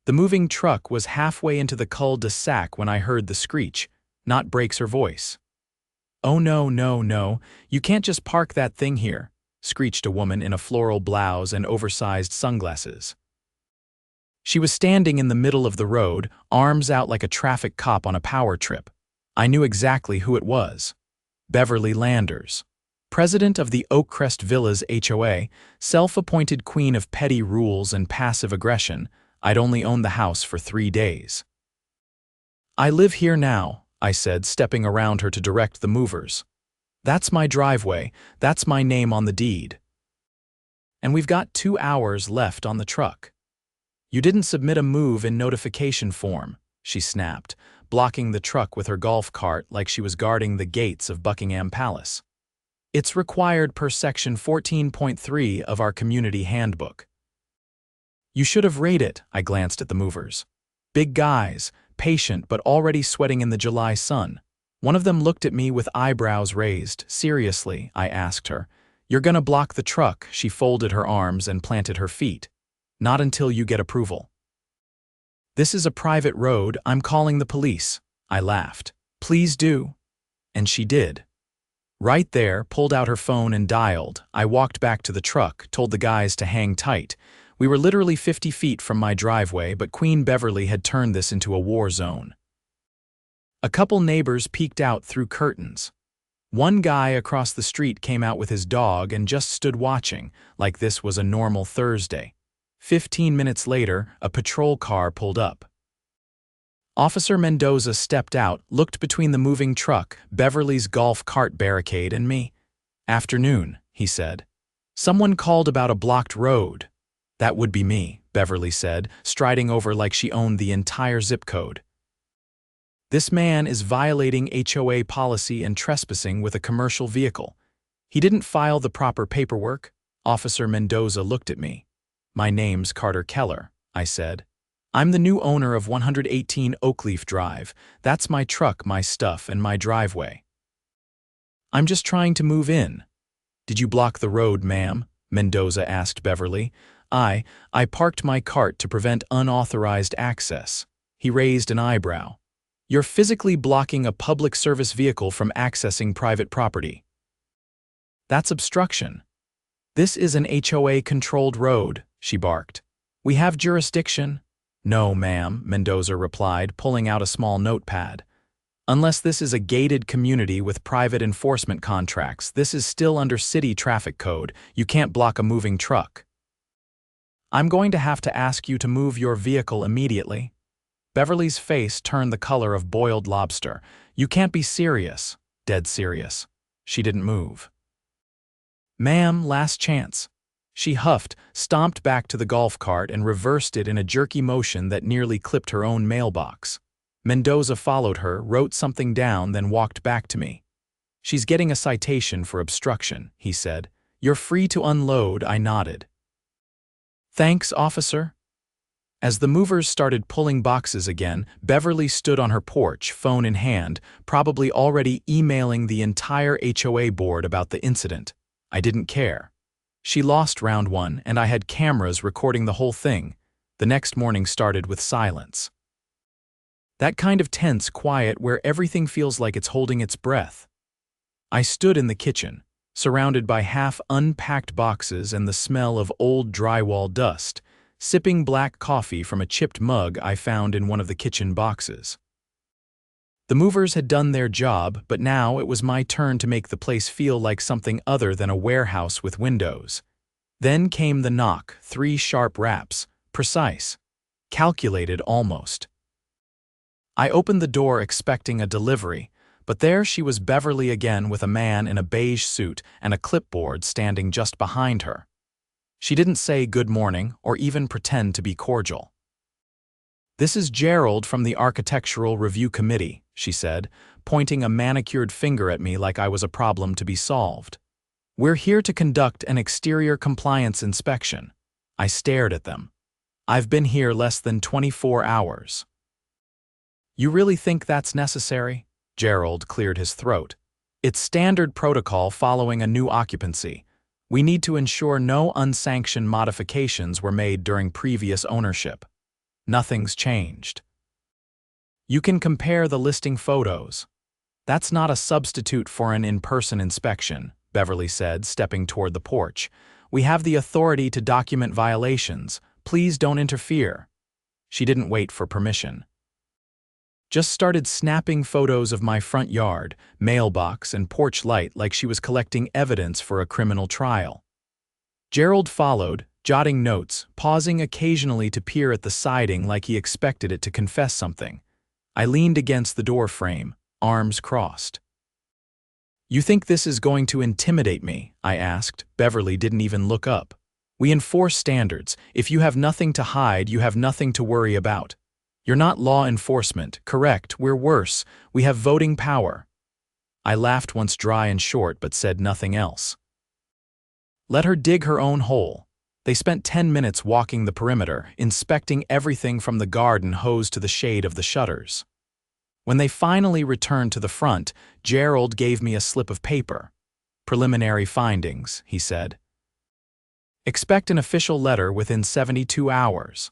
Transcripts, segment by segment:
The moving truck was halfway into the cul-de-sac when I heard the screech, not brakes or voice. "Oh no, no, no, you can't just park that thing here," screeched a woman in a floral blouse and oversized sunglasses. She was standing in the middle of the road, arms out like a traffic cop on a power trip. I knew exactly who it was. Beverly Landers, president of the Oakcrest Villas HOA, self-appointed queen of petty rules and passive aggression. I'd only owned the house for 3 days. "I live here now," I said, stepping around her to direct the movers. "That's my driveway, that's my name on the deed. And we've got 2 hours left on the truck." "You didn't submit a move-in notification form," she snapped, blocking the truck with her golf cart like she was guarding the gates of Buckingham Palace. "It's required per Section 14.3 of our community handbook." "You should have read it," I glanced at the movers. Big guys, patient but already sweating in the July sun. One of them looked at me with eyebrows raised. "Seriously," I asked her. "You're gonna block the truck?" She folded her arms and planted her feet. "Not until you get approval." "This is a private road, I'm calling the police." I laughed. "Please do." And she did. Right there, pulled out her phone and dialed. I walked back to the truck, told the guys to hang tight. We were literally 50 feet from my driveway, but Queen Beverly had turned this into a war zone. A couple neighbors peeked out through curtains. One guy across the street came out with his dog and just stood watching, like this was a normal Thursday. 15 minutes later, a patrol car pulled up. Officer Mendoza stepped out, looked between the moving truck, Beverly's golf cart barricade, and me. "Afternoon," he said. "Someone called about a blocked road." "That would be me," Beverly said, striding over like she owned the entire zip code. "This man is violating HOA policy and trespassing with a commercial vehicle. He didn't file the proper paperwork." Officer Mendoza looked at me. "My name's Carter Keller," I said. "I'm the new owner of 118 Oakleaf Drive. That's my truck, my stuff, and my driveway. I'm just trying to move in." "Did you block the road, ma'am?" Mendoza asked Beverly. I parked my cart to prevent unauthorized access." He raised an eyebrow. "You're physically blocking a public service vehicle from accessing private property. That's obstruction." "This is an HOA-controlled road," she barked. "We have jurisdiction." "No, ma'am," Mendoza replied, pulling out a small notepad. "Unless this is a gated community with private enforcement contracts, this is still under city traffic code. You can't block a moving truck." "I'm going to have to ask you to move your vehicle immediately." Beverly's face turned the color of boiled lobster. "You can't be serious." "Dead serious." She didn't move. "Ma'am, last chance." She huffed, stomped back to the golf cart, and reversed it in a jerky motion that nearly clipped her own mailbox. Mendoza followed her, wrote something down, then walked back to me. "She's getting a citation for obstruction," he said. "You're free to unload." I nodded. "Thanks, officer." As the movers started pulling boxes again, Beverly stood on her porch, phone in hand, probably already emailing the entire HOA board about the incident. I didn't care. She lost round 1, and I had cameras recording the whole thing. The next morning started with silence. That kind of tense quiet where everything feels like it's holding its breath. I stood in the kitchen, surrounded by half-unpacked boxes and the smell of old drywall dust, sipping black coffee from a chipped mug I found in one of the kitchen boxes. The movers had done their job, but now it was my turn to make the place feel like something other than a warehouse with windows. Then came the knock, 3 sharp raps, precise, calculated almost. I opened the door expecting a delivery, but there she was, Beverly again, with a man in a beige suit and a clipboard standing just behind her. She didn't say good morning or even pretend to be cordial. "This is Gerald from the Architectural Review Committee," she said, pointing a manicured finger at me like I was a problem to be solved. "We're here to conduct an exterior compliance inspection." I stared at them. "I've been here less than 24 hours. "You really think that's necessary?" Gerald cleared his throat. "It's standard protocol following a new occupancy. We need to ensure no unsanctioned modifications were made during previous ownership." Nothing's changed. You can compare the listing photos. That's not a substitute for an in-person inspection, Beverly said, stepping toward the porch. We have the authority to document violations. Please don't interfere. She didn't wait for permission. Just started snapping photos of my front yard, mailbox, and porch light like she was collecting evidence for a criminal trial. Gerald followed, jotting notes, pausing occasionally to peer at the siding like he expected it to confess something. I leaned against the door frame, arms crossed. You think this is going to intimidate me? I asked. Beverly didn't even look up. We enforce standards. If you have nothing to hide, you have nothing to worry about. You're not law enforcement, correct? We're worse. We have voting power. I laughed once dry and short but said nothing else. Let her dig her own hole. They spent 10 minutes walking the perimeter, inspecting everything from the garden hose to the shade of the shutters. When they finally returned to the front, Gerald gave me a slip of paper. Preliminary findings, he said. Expect an official letter within 72 hours.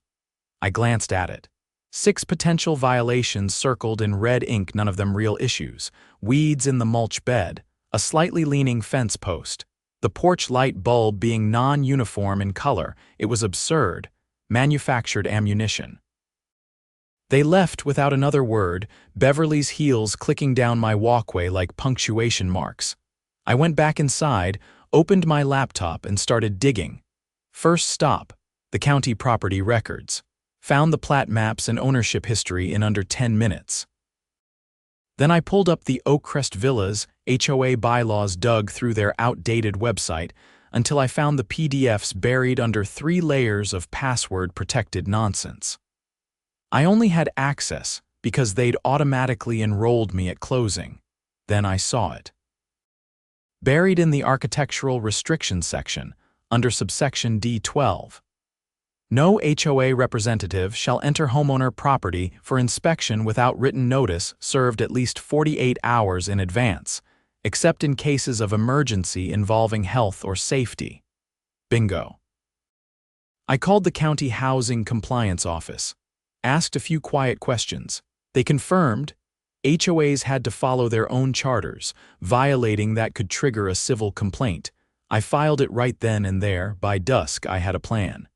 I glanced at it. 6 potential violations circled in red ink, none of them real issues. Weeds in the mulch bed, a slightly leaning fence post, the porch light bulb being non-uniform in color. It was absurd. Manufactured ammunition. They left without another word, Beverly's heels clicking down my walkway like punctuation marks. I went back inside, opened my laptop, and started digging. First stop, the county property records. Found the plat maps and ownership history in under 10 minutes. Then I pulled up the Oakcrest Villas HOA bylaws, dug through their outdated website until I found the PDFs buried under 3 layers of password-protected nonsense. I only had access because they'd automatically enrolled me at closing. Then I saw it. Buried in the architectural restrictions section, under subsection D12. No HOA representative shall enter homeowner property for inspection without written notice served at least 48 hours in advance, except in cases of emergency involving health or safety. Bingo. I called the county housing compliance office, asked a few quiet questions. They confirmed HOAs had to follow their own charters. Violating that could trigger a civil complaint. I filed it right then and there. By dusk, I had a plan.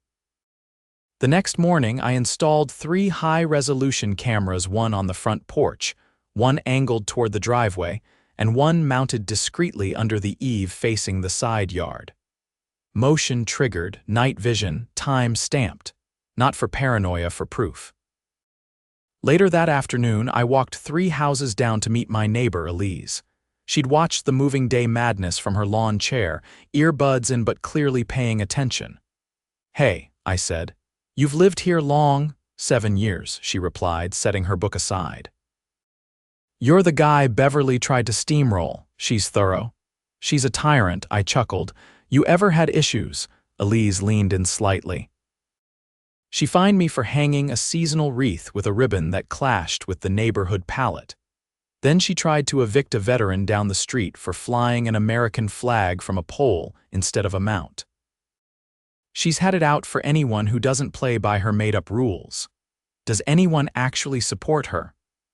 The next morning, I installed 3 high-resolution cameras, one on the front porch, one angled toward the driveway, and one mounted discreetly under the eave facing the side yard. Motion triggered, night vision, time stamped. Not for paranoia, for proof. Later that afternoon, I walked 3 houses down to meet my neighbor, Elise. She'd watched the moving day madness from her lawn chair, earbuds in but clearly paying attention. Hey, I said. You've lived here long? 7 years, she replied, setting her book aside. You're the guy Beverly tried to steamroll. She's thorough. She's a tyrant, I chuckled. You ever had issues? Elise leaned in slightly. She fined me for hanging a seasonal wreath with a ribbon that clashed with the neighborhood palette. Then she tried to evict a veteran down the street for flying an American flag from a pole instead of a mount. She's had it out for anyone who doesn't play by her made-up rules. Does anyone actually support her?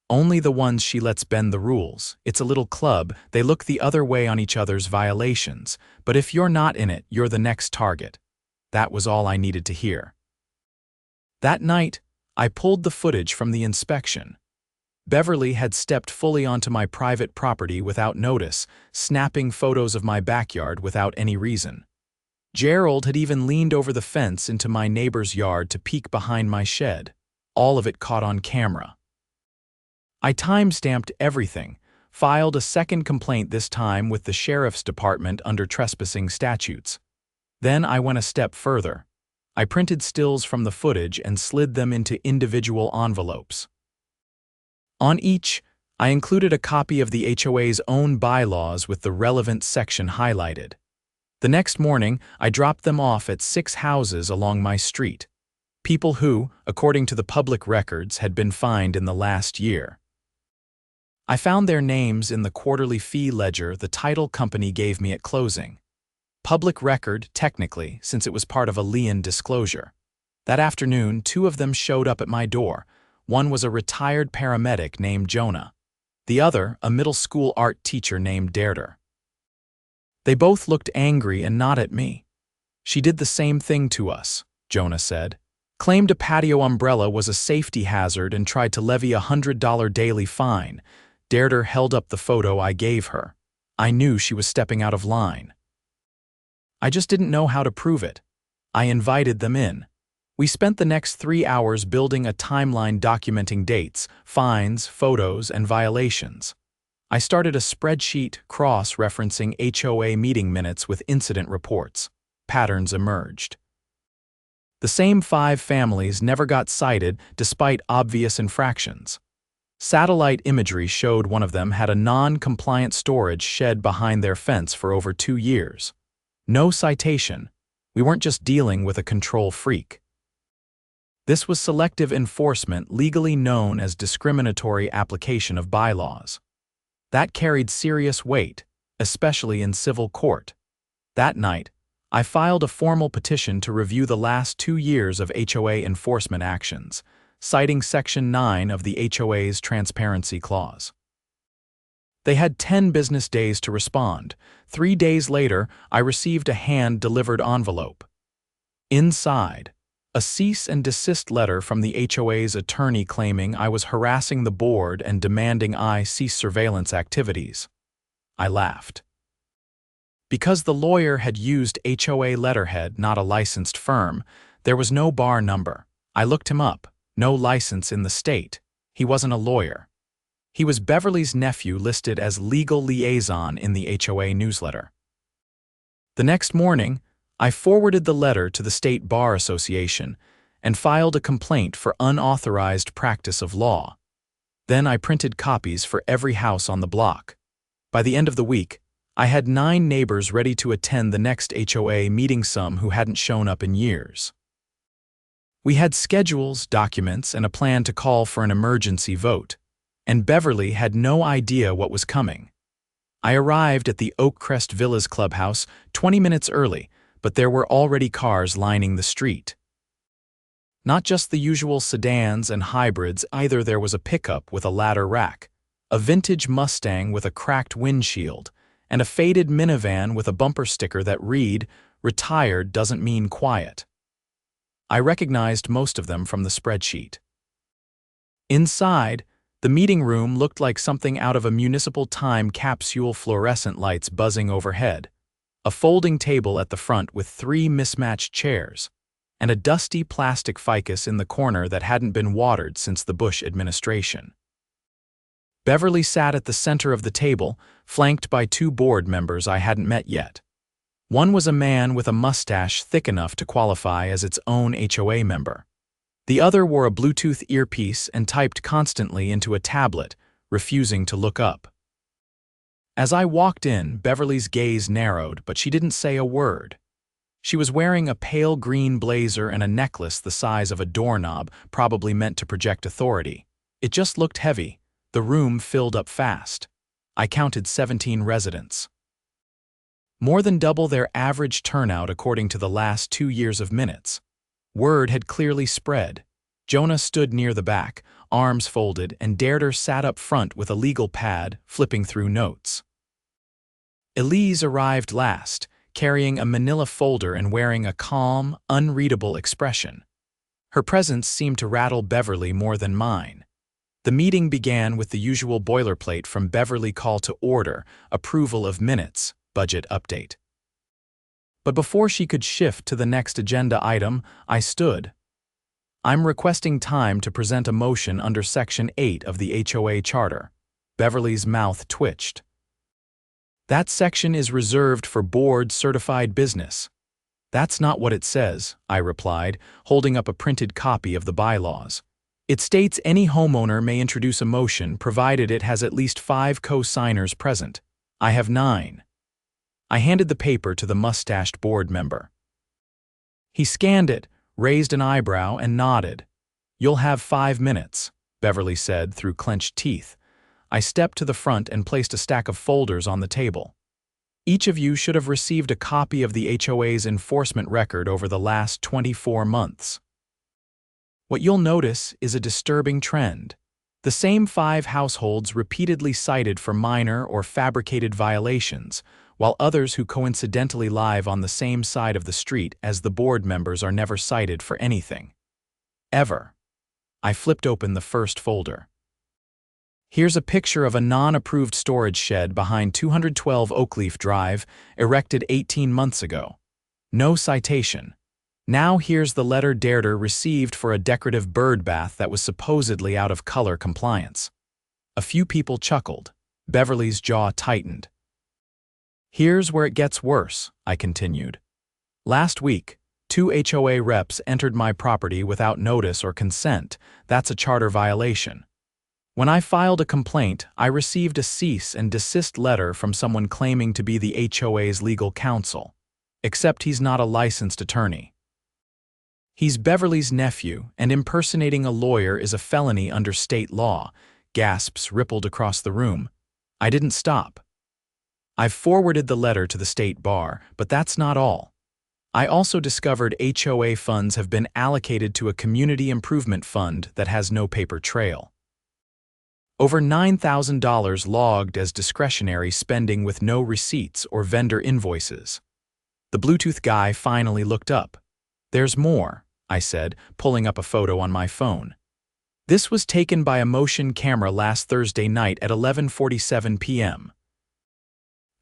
Only the ones she lets bend the rules. It's a little club. They look the other way on each other's violations. But if you're not in it, you're the next target. That was all I needed to hear. That night, I pulled the footage from the inspection. Beverly had stepped fully onto my private property without notice, snapping photos of my backyard without any reason. Gerald had even leaned over the fence into my neighbor's yard to peek behind my shed. All of it caught on camera. I time-stamped everything, filed a second complaint, this time with the sheriff's department under trespassing statutes. Then I went a step further. I printed stills from the footage and slid them into individual envelopes. On each, I included a copy of the HOA's own bylaws with the relevant section highlighted. The next morning, I dropped them off at 6 houses along my street. People who, according to the public records, had been fined in the last year. I found their names in the quarterly fee ledger the title company gave me at closing. Public record, technically, since it was part of a lien disclosure. That afternoon, two of them showed up at my door. One was a retired paramedic named Jonah. The other, a middle school art teacher named Derder. They both looked angry and not at me. "She did the same thing to us," Jonah said. "Claimed a patio umbrella was a safety hazard and tried to levy a $100 daily fine." Derder held up the photo I gave her. I knew she was stepping out of line. I just didn't know how to prove it. I invited them in. We spent the next 3 hours building a timeline documenting dates, fines, photos, and violations. I started a spreadsheet cross-referencing HOA meeting minutes with incident reports. Patterns emerged. The same 5 families never got cited despite obvious infractions. Satellite imagery showed one of them had a non-compliant storage shed behind their fence for over 2 years. No citation. We weren't just dealing with a control freak. This was selective enforcement, legally known as discriminatory application of bylaws. That carried serious weight, especially in civil court. That night, I filed a formal petition to review the last 2 years of HOA enforcement actions, citing Section 9 of the HOA's Transparency Clause. They had 10 business days to respond. 3 days later, I received a hand-delivered envelope. Inside, a cease and desist letter from the HOA's attorney claiming I was harassing the board and demanding I cease surveillance activities. I laughed. Because the lawyer had used HOA letterhead, not a licensed firm, there was no bar number. I looked him up. No license in the state. He wasn't a lawyer. He was Beverly's nephew listed as legal liaison in the HOA newsletter. The next morning, I forwarded the letter to the State Bar Association and filed a complaint for unauthorized practice of law. Then I printed copies for every house on the block. By the end of the week, I had 9 neighbors ready to attend the next HOA meeting, some who hadn't shown up in years. We had schedules, documents, and a plan to call for an emergency vote, and Beverly had no idea what was coming. I arrived at the Oakcrest Villas clubhouse 20 minutes early, but there were already cars lining the street. Not just the usual sedans and hybrids either. There was a pickup with a ladder rack, a vintage Mustang with a cracked windshield, and a faded minivan with a bumper sticker that read, "Retired doesn't mean quiet." I recognized most of them from the spreadsheet. Inside, the meeting room looked like something out of a municipal time capsule, fluorescent lights buzzing overhead, a folding table at the front with 3 mismatched chairs, and a dusty plastic ficus in the corner that hadn't been watered since the Bush administration. Beverly sat at the center of the table, flanked by 2 board members I hadn't met yet. One was a man with a mustache thick enough to qualify as its own HOA member. The other wore a Bluetooth earpiece and typed constantly into a tablet, refusing to look up. As I walked in, Beverly's gaze narrowed, but she didn't say a word. She was wearing a pale green blazer and a necklace the size of a doorknob, probably meant to project authority. It just looked heavy. The room filled up fast. I counted 17 residents. More than double their average turnout according to the last 2 years of minutes. Word had clearly spread. Jonah stood near the back, arms folded, and Derder sat up front with a legal pad, flipping through notes. Elise arrived last, carrying a manila folder and wearing a calm, unreadable expression. Her presence seemed to rattle Beverly more than mine. The meeting began with the usual boilerplate from Beverly: call to order, approval of minutes, budget update. But before she could shift to the next agenda item, I stood. "I'm requesting time to present a motion under Section 8 of the HOA Charter." Beverly's mouth twitched. "That section is reserved for board-certified business." "That's not what it says," I replied, holding up a printed copy of the bylaws. "It states any homeowner may introduce a motion provided it has at least 5 co-signers present. I have 9. I handed the paper to the mustached board member. He scanned it, raised an eyebrow, and nodded. "You'll have 5 minutes, Beverly said through clenched teeth. I stepped to the front and placed a stack of folders on the table. "Each of you should have received a copy of the HOA's enforcement record over the last 24 months. What you'll notice is a disturbing trend. The same 5 households repeatedly cited for minor or fabricated violations, while others who coincidentally live on the same side of the street as the board members are never cited for anything. Ever. I flipped open the first folder. Here's a picture of a non-approved storage shed behind 212 Oakleaf Drive, erected 18 months ago. No citation. Now here's the letter Darder received for a decorative bird bath that was supposedly out of color compliance. A few people chuckled. Beverly's jaw tightened. Here's where it gets worse, I continued. Last week, 2 HOA reps entered my property without notice or consent. That's a charter violation. When I filed a complaint, I received a cease and desist letter from someone claiming to be the HOA's legal counsel. Except he's not a licensed attorney. He's Beverly's nephew, and impersonating a lawyer is a felony under state law. Gasps rippled across the room. I didn't stop. I've forwarded the letter to the state bar, but that's not all. I also discovered HOA funds have been allocated to a community improvement fund that has no paper trail. Over $9,000 logged as discretionary spending with no receipts or vendor invoices. The Bluetooth guy finally looked up. There's more, I said, pulling up a photo on my phone. This was taken by a motion camera last Thursday night at 11:47 p.m.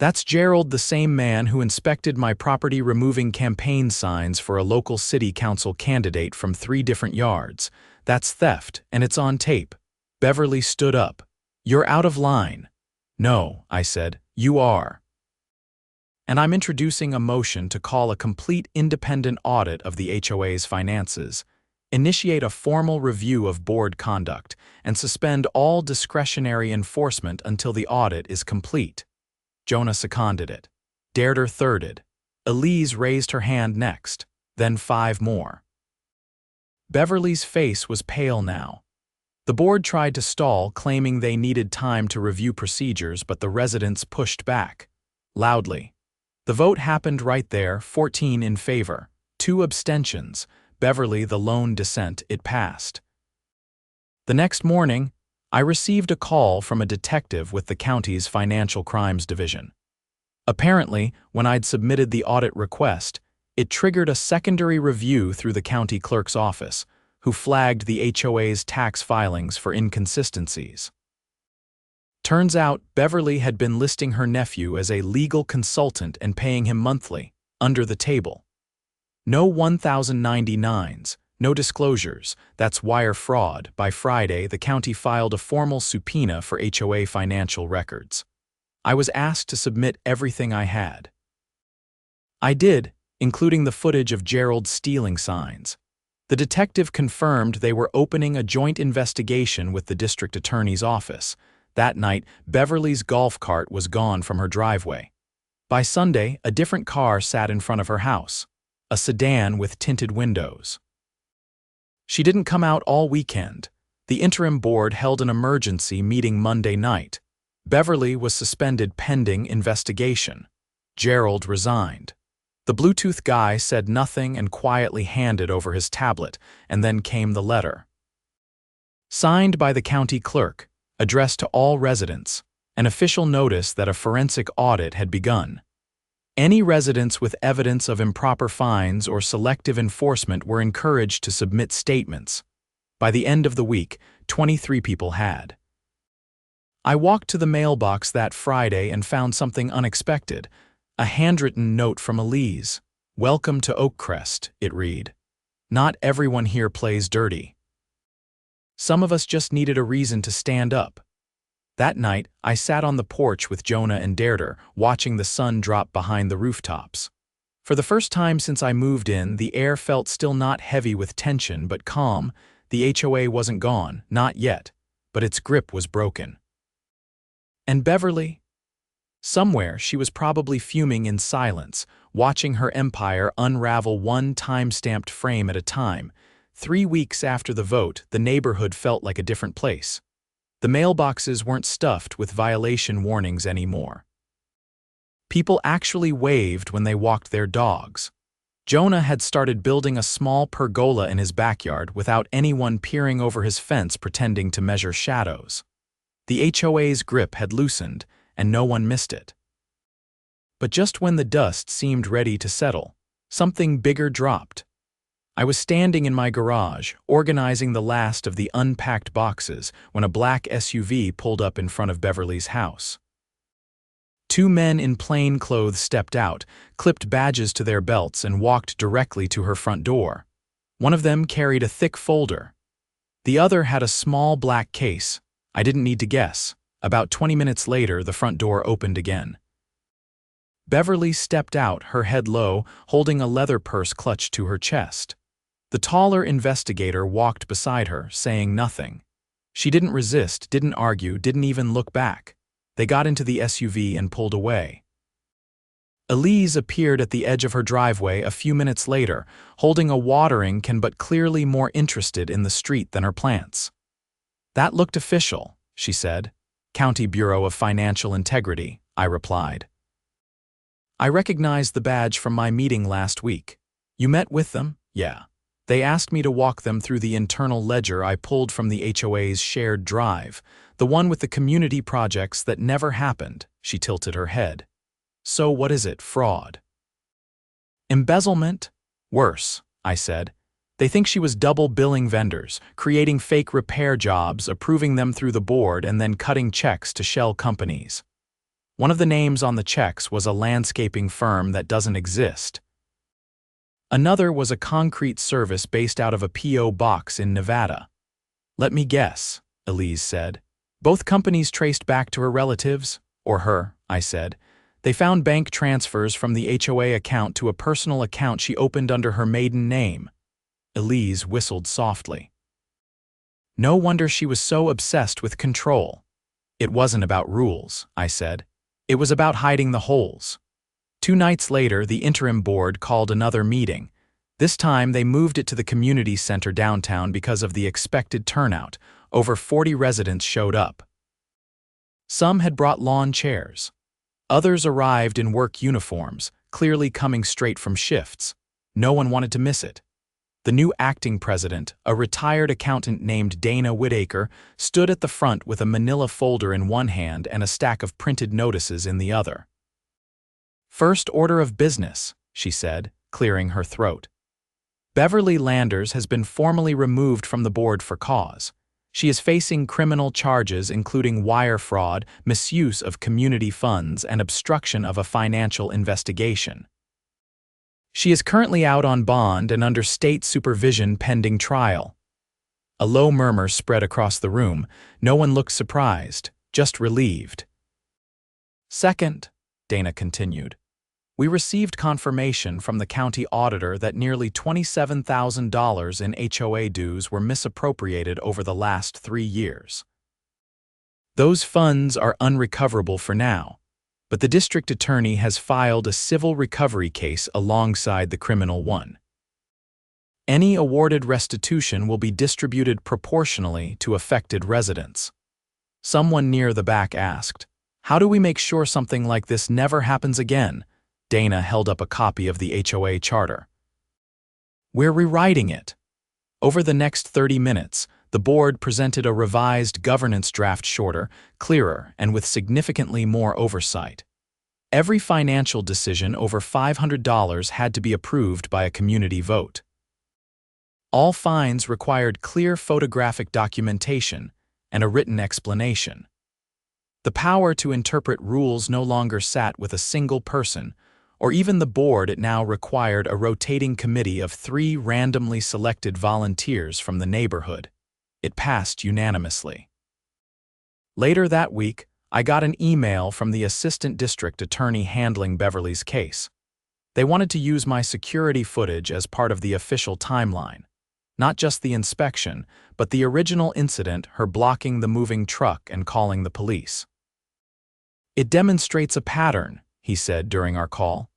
That's Gerald, the same man who inspected my property removing campaign signs for a local city council candidate from 3 different yards. That's theft, and it's on tape. Beverly stood up. You're out of line. No, I said, you are. And I'm introducing a motion to call a complete independent audit of the HOA's finances, initiate a formal review of board conduct, and suspend all discretionary enforcement until the audit is complete. Jonah seconded it. Darder thirded. Elise raised her hand next, then 5 more. Beverly's face was pale now. The board tried to stall, claiming they needed time to review procedures, but the residents pushed back. Loudly. The vote happened right there, 14 in favor, 2 abstentions, Beverly the lone dissent. It passed. The next morning, I received a call from a detective with the county's Financial Crimes Division. Apparently, when I'd submitted the audit request, it triggered a secondary review through the county clerk's office, who flagged the HOA's tax filings for inconsistencies. Turns out Beverly had been listing her nephew as a legal consultant and paying him monthly, under the table. No 1099s, no disclosures, that's wire fraud. By Friday, the county filed a formal subpoena for HOA financial records. I was asked to submit everything I had. I did, including the footage of Gerald stealing signs. The detective confirmed they were opening a joint investigation with the district attorney's office. That night, Beverly's golf cart was gone from her driveway. By Sunday, a different car sat in front of her house, a sedan with tinted windows. She didn't come out all weekend. The interim board held an emergency meeting Monday night. Beverly was suspended pending investigation. Gerald resigned. The Bluetooth guy said nothing and quietly handed over his tablet, and then came the letter. Signed by the county clerk, addressed to all residents, an official notice that a forensic audit had begun. Any residents with evidence of improper fines or selective enforcement were encouraged to submit statements. By the end of the week, 23 people had. I walked to the mailbox that Friday and found something unexpected, a handwritten note from Elise. Welcome to Oakcrest, it read. Not everyone here plays dirty. Some of us just needed a reason to stand up. That night, I sat on the porch with Jonah and Darder, watching the sun drop behind the rooftops. For the first time since I moved in, the air felt still not heavy with tension but calm. The HOA wasn't gone, not yet, but its grip was broken. And Beverly? Somewhere she was probably fuming in silence, watching her empire unravel one time-stamped frame at a time. 3 weeks after the vote, the neighborhood felt like a different place. The mailboxes weren't stuffed with violation warnings anymore. People actually waved when they walked their dogs. Jonah had started building a small pergola in his backyard without anyone peering over his fence pretending to measure shadows. The HOA's grip had loosened, and no one missed it. But just when the dust seemed ready to settle, something bigger dropped. I was standing in my garage, organizing the last of the unpacked boxes, when a black SUV pulled up in front of Beverly's house. Two men in plain clothes stepped out, clipped badges to their belts, and walked directly to her front door. One of them carried a thick folder. The other had a small black case. I didn't need to guess. About 20 minutes later, the front door opened again. Beverly stepped out, her head low, holding a leather purse clutched to her chest. The taller investigator walked beside her, saying nothing. She didn't resist, didn't argue, didn't even look back. They got into the SUV and pulled away. Elise appeared at the edge of her driveway a few minutes later, holding a watering can but clearly more interested in the street than her plants. "That looked official," she said. "County Bureau of Financial Integrity," I replied. "I recognized the badge from my meeting last week." "You met with them?" "Yeah. They asked me to walk them through the internal ledger I pulled from the HOA's shared drive, the one with the community projects that never happened." She tilted her head. "So what is it, fraud?" "Embezzlement? Worse," I said. "They think she was double billing vendors, creating fake repair jobs, approving them through the board, and then cutting checks to shell companies. One of the names on the checks was a landscaping firm that doesn't exist. Another was a concrete service based out of a P.O. box in Nevada." "Let me guess," Elise said. "Both companies traced back to her relatives?" "Or her," I said. "They found bank transfers from the HOA account to a personal account she opened under her maiden name." Elise whistled softly. "No wonder she was so obsessed with control." "It wasn't about rules," I said. "It was about hiding the holes." 2 nights later, the interim board called another meeting. This time, they moved it to the community center downtown because of the expected turnout. Over 40 residents showed up. Some had brought lawn chairs. Others arrived in work uniforms, clearly coming straight from shifts. No one wanted to miss it. The new acting president, a retired accountant named Dana Whitaker, stood at the front with a manila folder in one hand and a stack of printed notices in the other. "First order of business," she said, clearing her throat. "Beverly Landers has been formally removed from the board for cause. She is facing criminal charges including wire fraud, misuse of community funds, and obstruction of a financial investigation. She is currently out on bond and under state supervision pending trial." A low murmur spread across the room. No one looked surprised, just relieved. "Second," Dana continued, "we received confirmation from the county auditor that nearly $27,000 in HOA dues were misappropriated over the last 3 years. Those funds are unrecoverable for now, but the district attorney has filed a civil recovery case alongside the criminal one. Any awarded restitution will be distributed proportionally to affected residents." Someone near the back asked, "How do we make sure something like this never happens again?" Dana held up a copy of the HOA charter. "We're rewriting it." Over the next 30 minutes, the board presented a revised governance draft, shorter, clearer, and with significantly more oversight. Every financial decision over $500 had to be approved by a community vote. All fines required clear photographic documentation and a written explanation. The power to interpret rules no longer sat with a single person, or even the board. It now required a rotating committee of 3 randomly selected volunteers from the neighborhood. It passed unanimously. Later that week, I got an email from the assistant district attorney handling Beverly's case. They wanted to use my security footage as part of the official timeline. Not just the inspection, but the original incident, her blocking the moving truck and calling the police. "It demonstrates a pattern," he said during our call.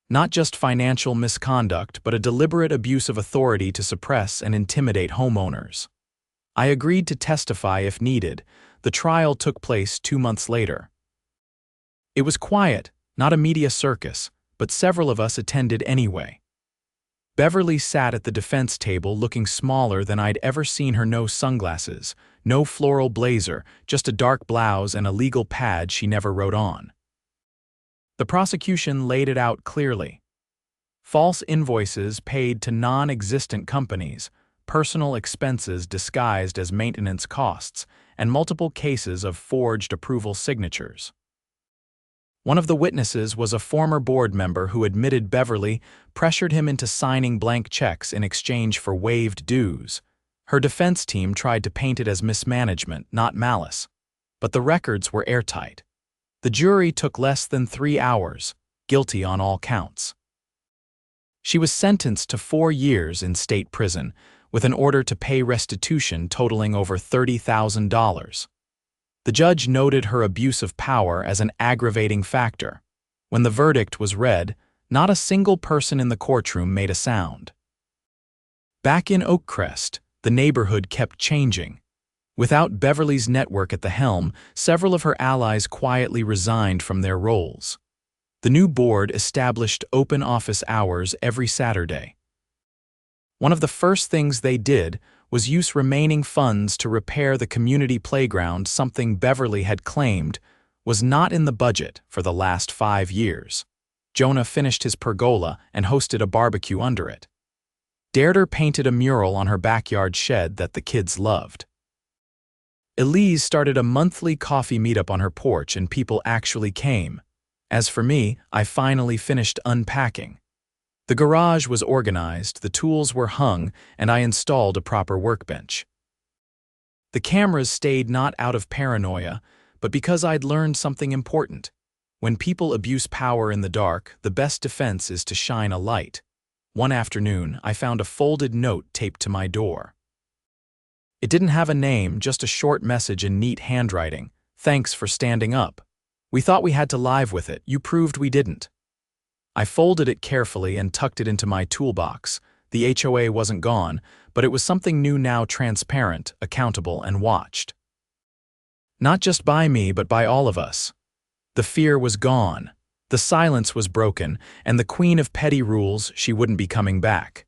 "Not just financial misconduct, but a deliberate abuse of authority to suppress and intimidate homeowners." I agreed to testify if needed. The trial took place 2 months later. It was quiet, not a media circus, but several of us attended anyway. Beverly sat at the defense table looking smaller than I'd ever seen her. No sunglasses, no floral blazer, just a dark blouse and a legal pad she never wrote on. The prosecution laid it out clearly. False invoices paid to non-existent companies, personal expenses disguised as maintenance costs, and multiple cases of forged approval signatures. One of the witnesses was a former board member who admitted Beverly pressured him into signing blank checks in exchange for waived dues. Her defense team tried to paint it as mismanagement, not malice, but the records were airtight. The jury took less than 3 hours, guilty on all counts. She was sentenced to 4 years in state prison, with an order to pay restitution totaling over $30,000. The judge noted her abuse of power as an aggravating factor. When the verdict was read, not a single person in the courtroom made a sound. Back in Oakcrest, the neighborhood kept changing. Without Beverly's network at the helm, several of her allies quietly resigned from their roles. The new board established open office hours every Saturday. One of the first things they did was use remaining funds to repair the community playground, something Beverly had claimed was not in the budget for the last 5 years. Jonah finished his pergola and hosted a barbecue under it. Deirdre painted a mural on her backyard shed that the kids loved. Elise started a monthly coffee meetup on her porch and people actually came. As for me, I finally finished unpacking. The garage was organized, the tools were hung, and I installed a proper workbench. The cameras stayed not out of paranoia, but because I'd learned something important. When people abuse power in the dark, the best defense is to shine a light. One afternoon, I found a folded note taped to my door. It didn't have a name, just a short message in neat handwriting. "Thanks for standing up. We thought we had to live with it. You proved we didn't." I folded it carefully and tucked it into my toolbox. The HOA wasn't gone, but it was something new now, transparent, accountable, and watched. Not just by me, but by all of us. The fear was gone. The silence was broken, and the queen of petty rules, she wouldn't be coming back.